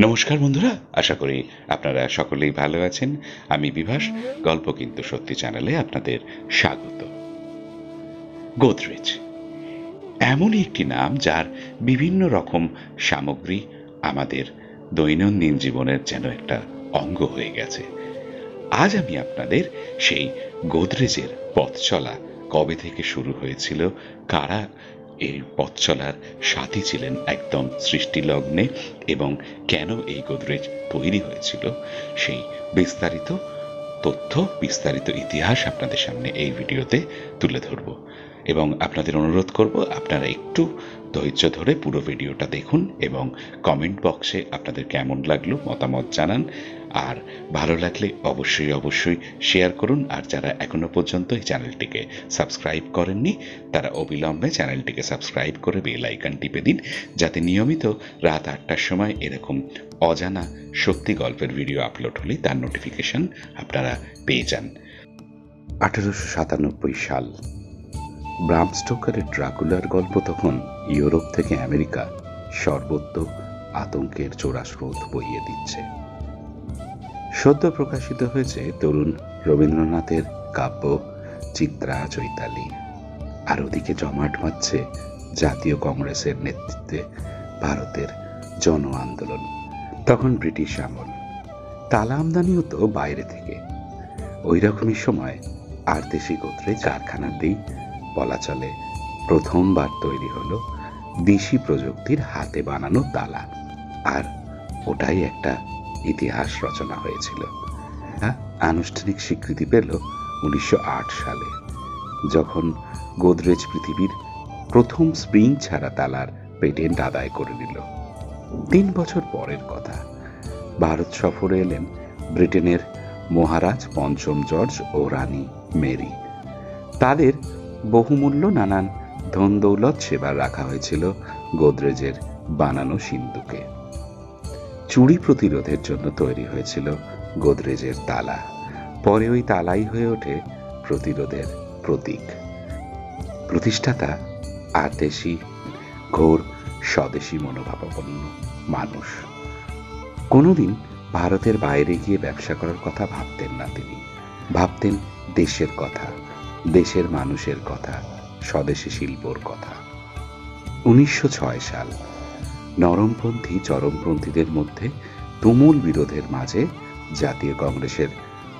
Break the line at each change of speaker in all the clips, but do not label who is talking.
নমস্কার বন্ধুরা, আশা করি আপনারা সকলেই ভালো আছেন। আমি বিভাস, গল্প কিন্তু সত্যি চ্যানেলে আপনাদের স্বাগত। গোদরেজ এমনই একটি নাম যার বিভিন্ন রকম সামগ্রী আমাদের দৈনন্দিন জীবনের যেন একটা অঙ্গ হয়ে গেছে। আজ আমি আপনাদের সেই গোদরেজের পথ চলা কবে থেকে শুরু হয়েছিল, কারা এই পথ চলার সাথী ছিলেন একদম সৃষ্টিলগ্নে, এবং কেন এই গোদরেজ তৈরি হয়েছিল সেই বিস্তারিত তথ্য, বিস্তারিত ইতিহাস আপনাদের সামনে এই ভিডিওতে তুলে ধরব। এবং আপনাদের অনুরোধ করব আপনারা একটু ধৈর্য ধরে পুরো ভিডিওটা দেখুন এবং কমেন্ট বক্সে আপনাদের কেমন লাগলো মতামত জানান। আর ভালো লাগলে অবশ্যই শেয়ার করুন। আর যারা এখনো পর্যন্ত এই চ্যানেলটিকে সাবস্ক্রাইব করেননি তারা অবিলম্বে চ্যানেলটিকে সাবস্ক্রাইব করে বেল আইকন টিপে দিন, যাতে নিয়মিত রাত 8টার সময় এরকম অজানা সত্যি গল্পের ভিডিও আপলোড হলে তার নোটিফিকেশন আপনারা পেয়ে যান। 1897 সাল। ব্রাম স্টোকারের ড্রাকুলার গল্প তখন ইউরোপ থেকে আমেরিকা সর্বত্র আতঙ্কের চোরা স্রোত বইয়ে দিচ্ছে। সদ্য প্রকাশিত হয়েছে তরুণ রবীন্দ্রনাথের কাব্য চিত্রা চৈতালি, আর ওদিকে জমাট বাঁধছে জাতীয় কংগ্রেসের নেতৃত্বে ভারতের জন আন্দোলন। তখন ব্রিটিশ আমল, তালা আমদানি হতো বাইরে থেকে। ওই রকমই সময় আর দেশি গোদরেজ কারখানাতেই বলা চলে প্রথমবার তৈরি হলো দেশি প্রযুক্তির হাতে বানানো তালা, আর ওটাই একটা ইতিহাস রচনা হয়েছিল। আনুষ্ঠানিক স্বীকৃতি পেল 1908 সালে, যখন গোদরেজ পৃথিবীর প্রথম স্প্রিং ছাড়া তালার পেটেন্ট আদায় করে নিল। 3 বছর পরের কথা, ভারত সফরে এলেন ব্রিটেনের মহারাজ পঞ্চম জর্জ ও রানী মেরি। তাদের বহুমূল্য নানান ধন দৌলত সেবার রাখা হয়েছিল গোদরেজের বানানো সিন্দুকে। চুরি প্রতিরোধের জন্য তৈরি হয়েছিল গোদরেজের তালা। পরে ওই তালাই হয়ে ওঠে প্রতিরোধের প্রতীক। প্রতিষ্ঠাতা আর দেশি, ঘোর স্বদেশী মনোভাবাপন্ন মানুষ। কোনোদিন ভারতের বাইরে গিয়ে ব্যবসা করার কথা ভাবতেন না তিনি। ভাবতেন দেশের কথা, দেশের মানুষের কথা, স্বদেশী শিল্পর কথা। 1906 সাল। নরমপন্থী চরমপন্থীদের মধ্যে তুমুল বিরোধের মাঝে জাতীয় কংগ্রেসের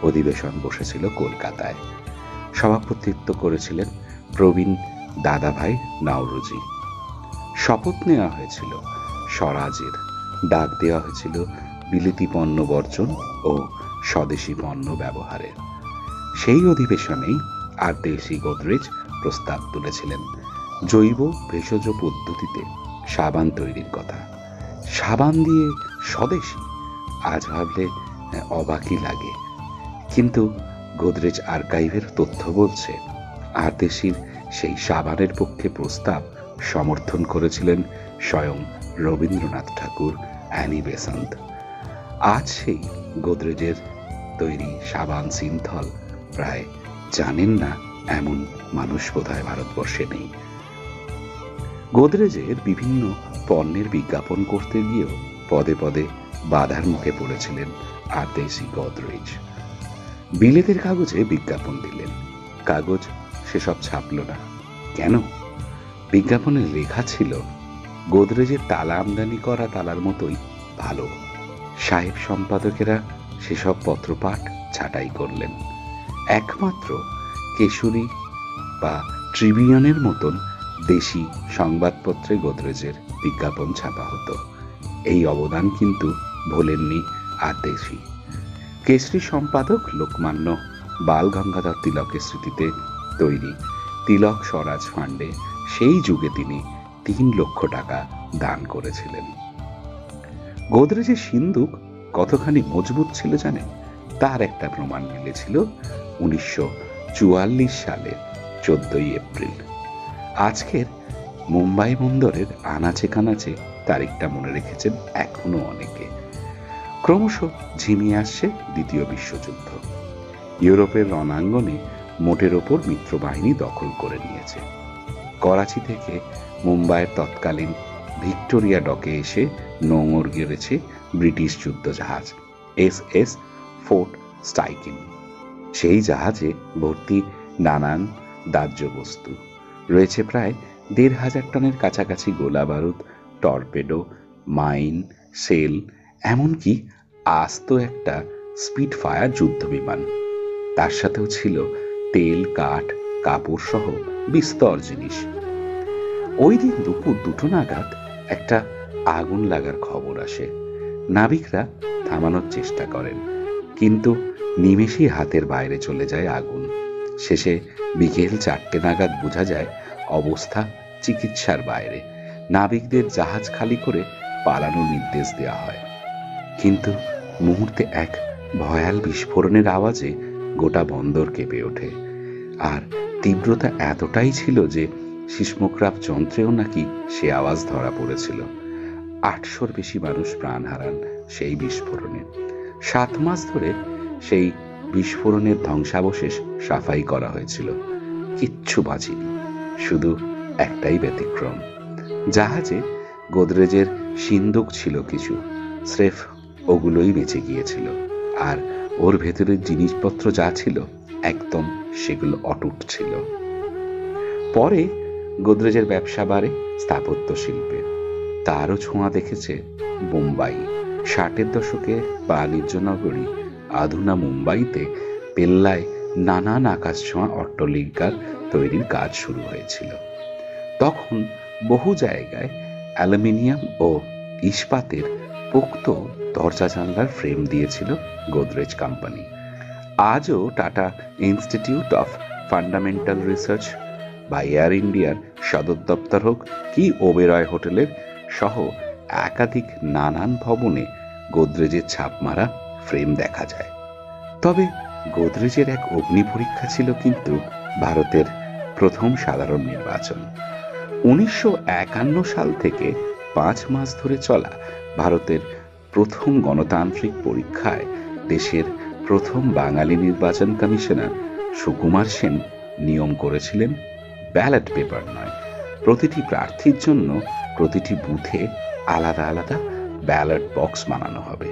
অধিবেশন বসেছিল কলকাতায়। সভাপতিত্ব করেছিলেন প্রবীণ দাদাভাই নাওরোজি। শপথ নেওয়া হয়েছিল স্বরাজের, ডাক দেওয়া হয়েছিল বিলেতি পণ্য বর্জন ও স্বদেশী পণ্য ব্যবহারের। সেই অধিবেশনেই আর দেশি গোদরেজ প্রস্তাব তুলেছিলেন জৈব ভেষজ পদ্ধতিতে সাবান তৈরির কথা। সাবান দিয়ে স্বদেশী, আজ ভাবলে অবাকই লাগে, কিন্তু গোদরেজ আর্কাইভের তথ্য বলছে আর দেশির সেই সাবানের পক্ষে প্রস্তাব সমর্থন করেছিলেন স্বয়ং রবীন্দ্রনাথ ঠাকুর, অ্যানি বেসান্ত। আজ সেই গোদরেজের তৈরি সাবান সিনথল প্রায় জানেন না এমন মানুষ বোধহয় ভারতবর্ষে নেই। গোদরেজের বিভিন্ন পণ্যের বিজ্ঞাপন করতে গিয়েও পদে পদে বাধার মুখে পড়েছিলেন আর দেশি গোদরেজ। বিলেতের কাগজে বিজ্ঞাপন দিলেন, কাগজ সেসব ছাপল না। কেন? বিজ্ঞাপনে লেখা ছিল গোদরেজের তালা আমদানি করা তালার মতোই ভালো। সাহেব সম্পাদকেরা সেসব পত্রপাঠ ছাঁটাই করলেন। একমাত্র কেশরী বা ট্রিবিউনের মতন দেশি সংবাদপত্রে গোদরেজের বিজ্ঞাপন ছাপা হতো। এই অবদান কিন্তু ভোলেননি আর দেশি। কেশরী সম্পাদক লোকমান্য বাল গঙ্গাধর তিলকের স্মৃতিতে তৈরি তিলক স্বরাজ ফান্ডে সেই যুগে তিনি 3 লক্ষ টাকা দান করেছিলেন। গোদরেজের সিন্দুক কতখানি মজবুত ছিল জানেন? তার একটা প্রমাণ মিলেছিল 1944 সালের 14 এপ্রিল। আজকের মুম্বাই বন্দরের আনাচে কানাচে তারিখটা মনে রেখেছেন এখনো অনেকে। ক্রমশ ঝিমিয়ে আসছে দ্বিতীয় বিশ্বযুদ্ধ। ইউরোপের রণাঙ্গনে মোটের ওপর মিত্রবাহিনী দখল করে নিয়েছে। করাচি থেকে মুম্বাইয়ের তৎকালীন ভিক্টোরিয়া ডকে এসে নোঙর গেড়েছে ব্রিটিশ যুদ্ধ জাহাজ SS ফোর্ট স্টাইকেন। সেই জাহাজে ভর্তি নানান দাহ্য বস্তু রয়েছে, প্রায় ১,৫০০ টনের কাছাকাছি গোলা বারুদ, টর্পেডো, মাইন, সেল, এমনকি আস্ত একটা স্পিডফায়ার যুদ্ধ বিমান। তার সাথেও ছিল তেল, কাঠ, কাপড় সহ বিস্তর জিনিস। ওই দিন দুপুর ২টো নাগাদ একটা আগুন লাগার খবর আসে। নাবিকরা থামানোর চেষ্টা করেন, কিন্তু নিমেষেই হাতের বাইরে চলে যায় আগুন। শেষে বিকেল ৪টে নাগাদ বোঝা যায় অবস্থা চিকিৎসার বাইরে। নাবিকদের জাহাজ খালি করে পালানোর নির্দেশ দেওয়া হয়, কিন্তু মুহূর্তে এক ভয়াল বিস্ফোরণের আওয়াজে গোটা বন্দর কেঁপে ওঠে। আর তীব্রতা এতটাই ছিল যে সিসমোগ্রাফ যন্ত্রেও নাকি সে আওয়াজ ধরা পড়েছিল। ৮০০-র বেশি মানুষ প্রাণ হারান সেই বিস্ফোরণে। ৭ মাস ধরে সেই বিস্ফোরণের ধ্বংসাবশেষ সাফাই করা হয়েছিল, কিচ্ছু বাঁচেনি। শুধু একটাই ব্যতিক্রম, জাহাজে গোদরেজের সিন্দুক ছিল কিছু, স্রেফ ওগুলোই বেঁচে গিয়েছিল। আর ওর ভেতরের জিনিসপত্র যা ছিল একদম সেগুলো অটুট ছিল। পরে গোদরেজের ব্যবসা বাড়ে স্থাপত্য শিল্পে। তারও ছোঁয়া দেখেছে বোম্বাই। ৬০-এর দশকে বাণিজ্য নগরী আধুনা মুম্বাইতে পেল্লায় নানান আকাশ ছোঁয়া অট্টালিকার তৈরির কাজ শুরু হয়েছিল। তখন বহু জায়গায় অ্যালুমিনিয়াম ও ইস্পাতের পোক্ত দরজা জানলার ফ্রেম দিয়েছিল গোদরেজ কোম্পানি। আজও tata institute of fundamental research বা এয়ার ইন্ডিয়ার সদর দপ্তর হোক কি ওবেরয় হোটেলের সহ একাধিক নানান ভবনে গোদরেজের ছাপ মারা ফ্রেম দেখা যায়। তবে গোদরেজের এক অগ্নি পরীক্ষা ছিল কিন্তু ভারতের প্রথম সাধারণ নির্বাচন। ১৯৫১ সাল থেকে ৫ মাস ধরে চলা ভারতের প্রথম গণতান্ত্রিক পরীক্ষায় দেশের প্রথম বাঙালি নির্বাচন কমিশনার সুকুমার সেন নিয়ম করেছিলেন ব্যালট পেপার নয়, প্রতিটি প্রার্থীর জন্য প্রতিটি বুথে আলাদা আলাদা ব্যালট বক্স বানানো হবে।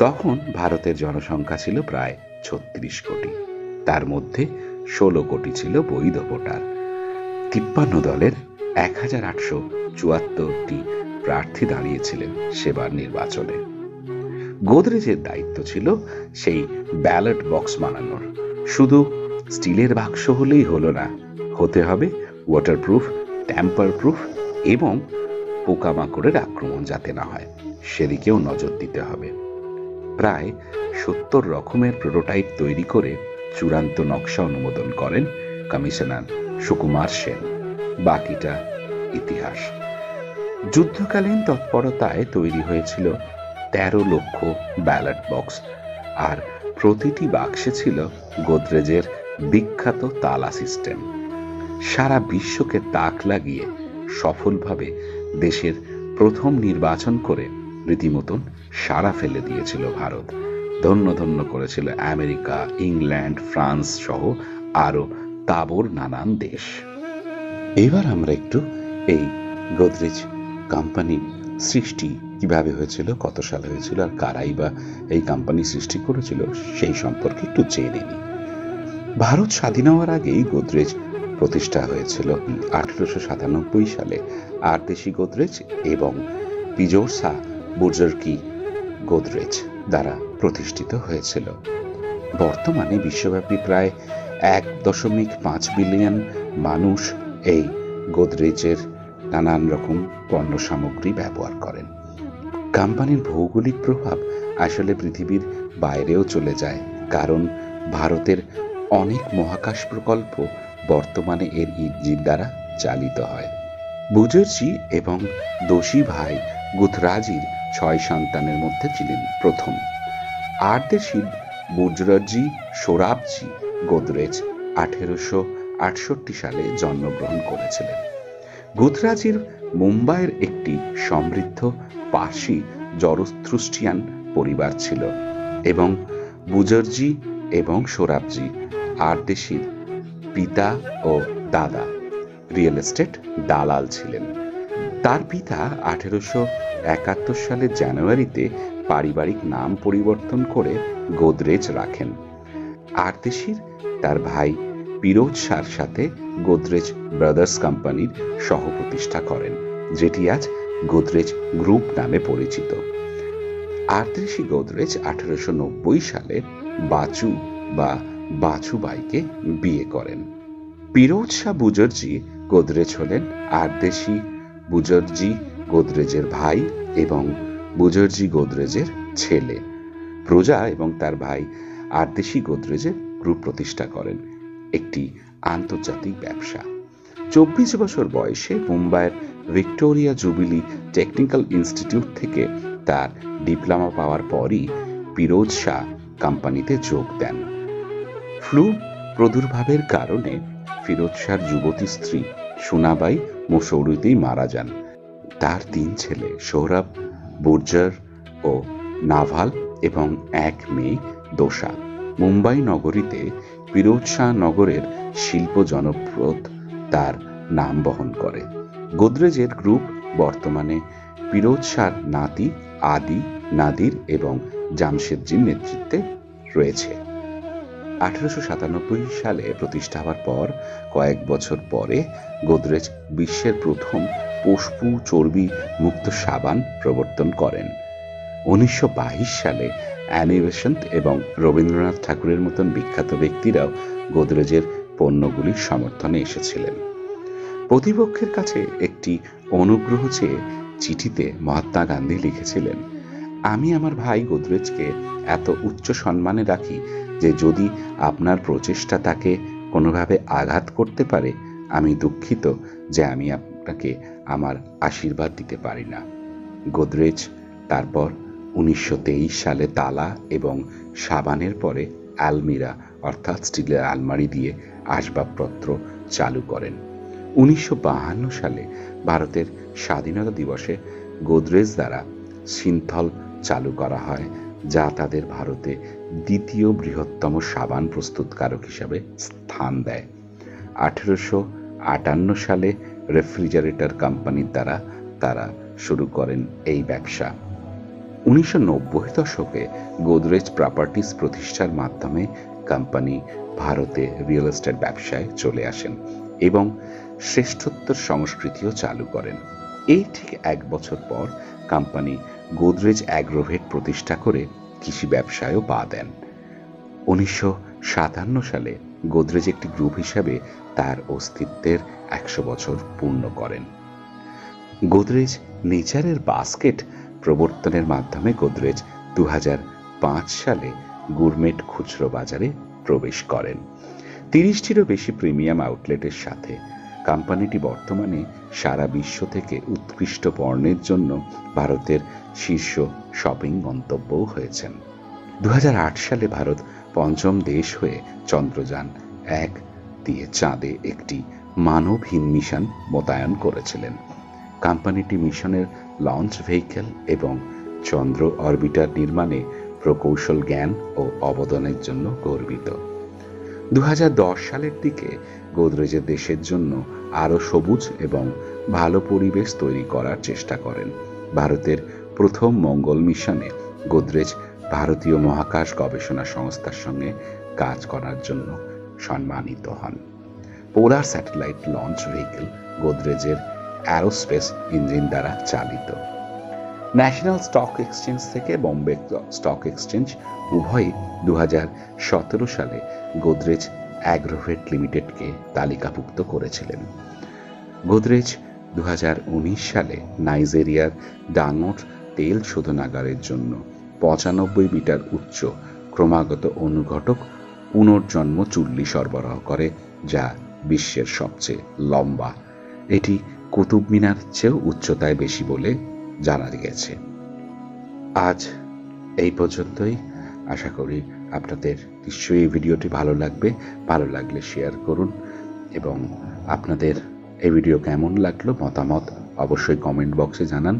তখন ভারতের জনসংখ্যা ছিল প্রায় ৩৬ কোটি, তার মধ্যে ১৬ কোটি ছিল বৈধ ভোটার। ৫৩ দলের ১,৮৭৪টি প্রার্থী দাঁড়িয়েছিলেন সেবার নির্বাচনে। গোদরেজের দায়িত্ব ছিল সেই ব্যালট বক্স বানানোর। শুধু স্টিলের বাক্স হলেই হলো না, হতে হবে ওয়াটারপ্রুফ, ট্যাম্পার প্রুফ এবং পোকামাকড়ের আক্রমণ যাতে না হয় সেদিকেও নজর দিতে হবে। প্রায় ৭০ রকমের প্রোটোটাইপ তৈরি করে চূড়ান্ত নকশা অনুমোদন করেন কমিশনার সুকুমার সেন। বাকিটা ইতিহাস। যুদ্ধকালীন তৎপরতায় তৈরি হয়েছিল ১৩ লক্ষ ব্যালট বক্স, আর প্রতিটি বাক্সে ছিল গোদরেজের বিখ্যাত তালা সিস্টেম। সারা বিশ্বকে তাক লাগিয়ে সফলভাবে দেশের প্রথম নির্বাচন করে রীতিমতন সাড়া ফেলে দিয়েছিল ভারত। ধন্য ধন্য করেছিল আমেরিকা, ইংল্যান্ড, ফ্রান্স সহ আরো তাবর নানান দেশ। এবার আমরা একটু এই গোদরেজ কোম্পানির সৃষ্টি কিভাবে হয়েছিল, কত সালে হয়েছিল, আর কারাই বা এই কোম্পানি সৃষ্টি করেছিল সেই সম্পর্কে একটু জেনে নিই। ভারত স্বাধীন হওয়ার আগেই গোদরেজ প্রতিষ্ঠা হয়েছিল ১৮৯৭ সালে আরদেশি গোদরেজ এবং পিজোরসা বুজুর্গি গোদরেজ দ্বারা প্রতিষ্ঠিত হয়েছিল। বর্তমানে বিশ্বব্যাপী প্রায় ১.৫ বিলিয়ন মানুষ এই গোদরেজের নানান রকম পণ্য সামগ্রী ব্যবহার করেন। কোম্পানির ভৌগোলিক প্রভাব আসলে পৃথিবীর বাইরেও চলে যায়, কারণ ভারতের অনেক মহাকাশ প্রকল্প বর্তমানে এর ইঞ্জিন দ্বারা চালিত হয়। বুজুর্জি এবং দোষী ভাই গুথরাজির ৬ সন্তানের মধ্যে ছিলেন প্রথম। আরদেশির বুজুর্জি সোহরাবজি গোদরেজ ১৮৬৮ সালে জন্মগ্রহণ করেছিলেন। গুথরাজির মুম্বাইয়ের একটি সমৃদ্ধ পার্সি জরথ্রুস্ট্রিয়ান পরিবার ছিল এবং বুজুর্জি এবং সোহরাবজি আরদেশির পিতা ও দাদা রিয়েল এস্টেট দালাল ছিলেন। তার পিতা 1871 সালের জানুয়ারিতে পারিবারিক নাম পরিবর্তন করে গোদরেজ রাখেন। আরদেশির তার ভাই পিরোজ শাহর সাথে গোদরেজ ব্রাদার্স কোম্পানির সহ-প্রতিষ্ঠা করেন, যেটি আজ গোদরেজ গ্রুপ নামে পরিচিত। আরদেশি গোদরেজ 1890 সালে বাচু বা বাছুবাইকে বিয়ে করেন। পিরোজ শাহ বুজর্জি গোদরেজ হলেন আরদেশি বুজর্জি গোদরেজের ভাই এবং বুজর্জি গোদরেজের ছেলে। প্রজা এবং তার ভাই আরদেশি গোদরেজের গ্রুপ প্রতিষ্ঠা করেন, একটি আন্তর্জাতিক ব্যবসা। 24 বছর বয়সে মুম্বাইয়ের ভিক্টোরিয়া জুবিলি টেকনিক্যাল ইনস্টিটিউট থেকে তার ডিপ্লোমা পাওয়ার পরই পিরোজ শাহ কোম্পানিতে যোগ দেন। ফ্লু প্রাদুর্ভাবের কারণে ফিরোজ শাহর যুবতী স্ত্রী সোনাবাই মুসৌরিতেই মারা যান। তার 3 ছেলে সৌরভ, বুর্জার ও নাভাল এবং এক মেয়ে দোসা। মুম্বাই নগরীতে ফিরোজ শাহ নগরের শিল্প জনপদ তার নাম বহন করে। গোদরেজের গ্রুপ বর্তমানে ফিরোজ শাহর নাতি আদি, নাদির এবং জামশেদজির নেতৃত্বে রয়েছে। 1897 সালে প্রতিষ্ঠা হওয়ার পর কয়েক বছর পরে গোদরেজ বিশ্বের প্রথম পশু চর্বি মুক্ত সাবান প্রবর্তন করেন। 1922 সালে অ্যানি বেসান্ত এবং রবীন্দ্রনাথ ঠাকুরের মতন বিখ্যাত ব্যক্তিরাও গোদরেজের পণ্যগুলির সমর্থনে এসেছিলেন। প্রতিপক্ষের কাছে একটি অনুগ্রহ চেয়ে চিঠিতে মহাত্মা গান্ধী লিখেছিলেন, আমি আমার ভাই গোদরেজকে এত উচ্চ সম্মানে রাখি যে যদি আপনার প্রচেষ্টা তাকে কোনোভাবে আঘাত করতে পারে, আমি দুঃখিত যে আমি আপনাকে আমার আশীর্বাদ দিতে পারি না। গোদরেজ তারপর 1923 সালে তালা এবং সাবানের পরে আলমিরা অর্থাৎ স্টিলের আলমারি দিয়ে আসবাবপত্র চালু করেন। 1952 সালে ভারতের স্বাধীনতা দিবসে গোদরেজ দ্বারা সিনথল চালু করা হয়, যা তাদের ভারতে দ্বিতীয় বৃহত্তম সাবান প্রস্তুতকারক হিসাবে স্থান দেয়। 1858 সালে রেফ্রিজারেটর কোম্পানির দ্বারা তারা শুরু করেন এই ব্যবসা। 1990 দশকে গোদরেজ প্রপার্টিজ প্রতিষ্ঠার মাধ্যমে কোম্পানি ভারতে রিয়েল এস্টেট ব্যবসায় চলে আসেন এবং শ্রেষ্ঠত্বের সংস্কৃতিও চালু করেন। এই ঠিক 1 বছর পর কোম্পানি গোদরেজ অ্যাগ্রোভেট প্রতিষ্ঠা করে কৃষি ব্যবসায়ও পা দেন। 1957 সালে গোদরেজ একটি গ্রুপ হিসাবে তার অস্তিত্বের 100 বছর পূর্ণ করেন। গোদরেজ নেচারের বাস্কেট প্রবর্তনের মাধ্যমে গোদরেজ 2005 সালে গুরমেট খুচরো বাজারে প্রবেশ করেন। 30টিরও বেশি প্রিমিয়াম আউটলেটের সাথে কোম্পানিটি বর্তমানে সারা বিশ্ব থেকে উৎকৃষ্ট পণ্যের জন্য ভারতের শীর্ষ শপিং গন্তব্যও হয়েছেন। 2008 সালে ভারত পঞ্চম দেশ হয়ে চন্দ্রযান-1 দিয়ে চাঁদে একটি মানবহীন মিশন মোতায়েন করেছিলেন। কোম্পানিটি মিশনের লঞ্চ ভেহিকেল এবং চন্দ্র অরবিটার নির্মাণে প্রকৌশল জ্ঞান ও অবদানের জন্য গর্বিত। 2010 সালের দিকে গোদরেজের দেশের জন্য আরও সবুজ এবং ভালো পরিবেশ তৈরি করার চেষ্টা করেন। ভারতের প্রথম মঙ্গল মিশনে গোদরেজ ভারতীয় মহাকাশ গবেষণা সংস্থার সঙ্গে কাজ করার জন্য সম্মানিত হন। পোলার স্যাটেলাইট লঞ্চ ভেহিকেল গোদরেজের অ্যারোস্পেস ইঞ্জিন দ্বারা চালিত। ন্যাশনাল স্টক এক্সচেঞ্জ থেকে বোম্বে স্টক এক্সচেঞ্জ উভয়ই 2017 সালে গোদরেজ অ্যাগ্রোভেট লিমিটেডকে তালিকাভুক্ত করেছিলেন। গোদরেজ 2019 সালে নাইজেরিয়ার ডাঙ্গট তেল শোধনাগারের জন্য 95 মিটার উচ্চ ক্রমাগত অনুঘটক পুনর্জন্ম চুল্লি সরবরাহ করে, যা বিশ্বের সবচেয়ে লম্বা। এটি কুতুব মিনার চেয়েও উচ্চতায় বেশি বলে জানা গেছে। আজ এই পর্যন্তই। আশা করি আপনাদের নিশ্চয়ই এই ভিডিওটি ভালো লাগবে। ভালো লাগলে শেয়ার করুন এবং আপনাদের এই ভিডিও কেমন লাগলো মতামত অবশ্যই কমেন্ট বক্সে জানান।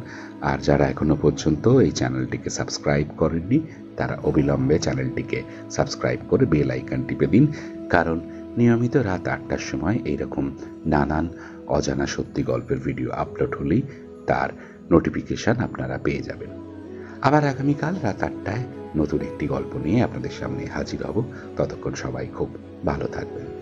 আর যারা এখনো পর্যন্ত এই চ্যানেলটিকে সাবস্ক্রাইব করেননি তারা অবিলম্বে চ্যানেলটিকে সাবস্ক্রাইব করে বেল আইকন টিপে দিন, কারণ নিয়মিত রাত 8টার সময় এইরকম নানান অজানা সত্যি গল্পের ভিডিও আপলোড হলেই তার নোটিফিকেশন আপনারা পেয়ে যাবেন। আবার আগামীকাল রাত 8টায় নতুন একটি গল্প নিয়ে আপনাদের সামনে হাজির হব। ততক্ষণ সবাই খুব ভালো থাকবেন।